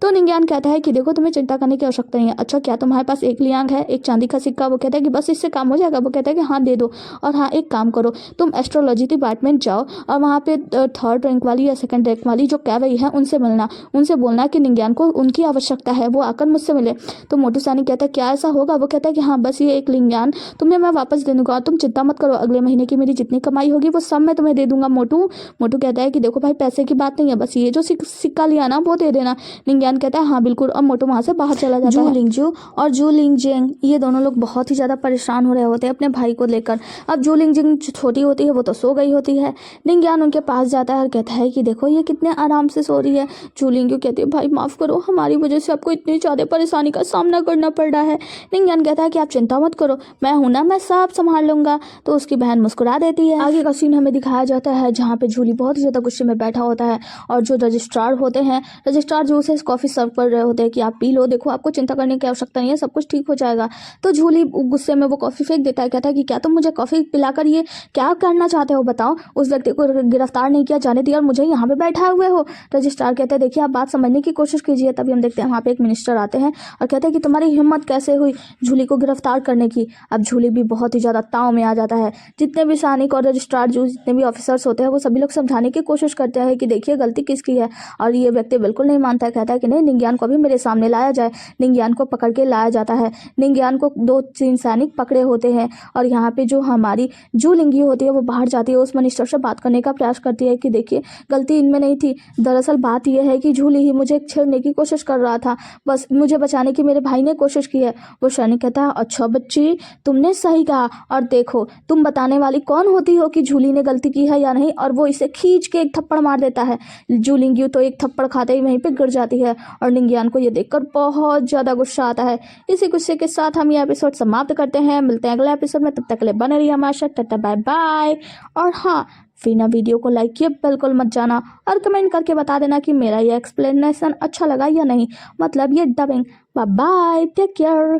तो निंग्यान कहता है कि देखो तुम्हें चिंता करने की आवश्यकता नहीं है। अच्छा क्या तुम्हारे पास एक लियांग है, एक चांदी का सिक्का। वो कहता है कि बस इससे काम हो जाएगा। वो कहता है कि हाँ दे दो, और हाँ एक काम करो तुम एस्ट्रोलॉजी डिपार्टमेंट जाओ और वहाँ पे थर्ड रैंक वाली या सेकंड रैंक वाली जो कह रही है उनसे मिलना, उनसे बोलना कि निंग्यान को उनकी आवश्यकता है, वो आकर मुझसे मिले। तो मोटू सैनिक कहता है क्या ऐसा होगा। वो कहता है कि हाँ बस ये एक लिंग्यान तुम्हें मैं वापस दे दूंगा, तुम चिंता मत करो, अगले महीने की मेरी जितनी कमाई होगी वो सब मैं तुम्हें दे दूंगा। मोटू कहता है कि देखो भाई पैसे की बात नहीं है, बस ये जो सिक्का लिया ना वो दे देना। निंग्यान कहता है हाँ बिल्कुल, और मोटू वहाँ से बाहर चला जाता है। लिंगजू और जू लिंगजिंग ये दोनों लोग बहुत ही ज़्यादा परेशान हो रहे होते हैं अपने भाई को लेकर। अब जू लिंगजिंग छोटी होती है वो तो सो गई होती है। निंग्यान उनके पास जाता है और कहता है कि देखो ये कितने आराम से सो रही है। जू लिंगजू कहती है भाई माफ़ करो, हमारी वजह से आपको इतनी ज़्यादा परेशानी का सामना करना पड़ रहा है। निंग्यान कहता है कि आप चिंता मत करो, मैं हूं ना, मैं सब संभाल लूंगा। तो उसकी बहन मुस्कुरा देती है। आगे का सीन हमें दिखाया जाता है जहाँ पे झूली बहुत ज़्यादा गुस्से में बैठा होता है और जो रजिस्ट्रार होते हैं, रजिस्ट्रार जो उसे कॉफ़ी सर्व कर रहे होते हैं कि आप पी लो, देखो आपको चिंता करने की आवश्यकता नहीं है, सब कुछ ठीक हो जाएगा। तो झूली गुस्से में वो कॉफ़ी फेंक देता है। कहता है कि क्या तुम मुझे कॉफ़ी पिलाकर ये क्या करना चाहते हो, बताओ। उस व्यक्ति को गिरफ्तार नहीं किया जाने दिया और मुझे यहाँ पे बैठा हुए हो। रजिस्ट्रार कहते हैं देखिए आप बात समझने की कोशिश कीजिए। तभी हम देखते हैं वहाँ पे एक मिनिस्टर आते हैं और कहते हैं कि तुम्हारी हिम्मत कैसे हुई झूली को गिरफ्तार करने की। अब झूली भी बहुत ही ज़्यादा ताव में आ जाता है। जितने भी सैनिक और रजिस्ट्रार जो जितने भी ऑफिसर्स होते हैं वो सभी लोग समझाने की कोशिश करते हैं कि देखिए गलती किसकी है, और ये व्यक्ति बिल्कुल नहीं मानता है। कहता है कि नहीं, निंग्यान को अभी मेरे सामने सामने लाया जाए। निंगयान को पकड़ के लाया जाता है। निंगयान को 2-3 सैनिक पकड़े होते हैं और यहाँ पे जो हमारी जू लिंगी होती है वो बाहर जाती है, उस मिनिस्टर से बात करने का प्रयास करती है कि देखिए गलती इनमें नहीं थी, दरअसल बात यह है कि झूली ही मुझे छेड़ने की कोशिश कर रहा था, बस मुझे बचाने की मेरे भाई ने कोशिश की है। वो सैनिक कहता है अच्छा बच्ची, तुमने सही कहा, और देखो तुम बताने वाली कौन होती हो कि झूली ने गलती की है या नहीं। और वो इसे खींच के एक थप्पड़ मार देता है। जू लिंगी तो एक थप्पड़ खाते ही वहीं पे गिर जाती है और निंगयान को ये देखकर बहुत ज़्यादा गुस्सा आता है। इसी गुस्से के साथ हम ये एपिसोड समाप्त करते हैं। मिलते हैं अगले एपिसोड में, तब तक के लिए बने रहिए हमारे साथ। Tata bye bye. और हाँ, बिना वीडियो को लाइक किए बिल्कुल मत जाना और कमेंट करके बता देना कि मेरा ये एक्सप्लेनेशन अच्छा लगा या नहीं, मतलब ये dubbing. Bye bye, take care.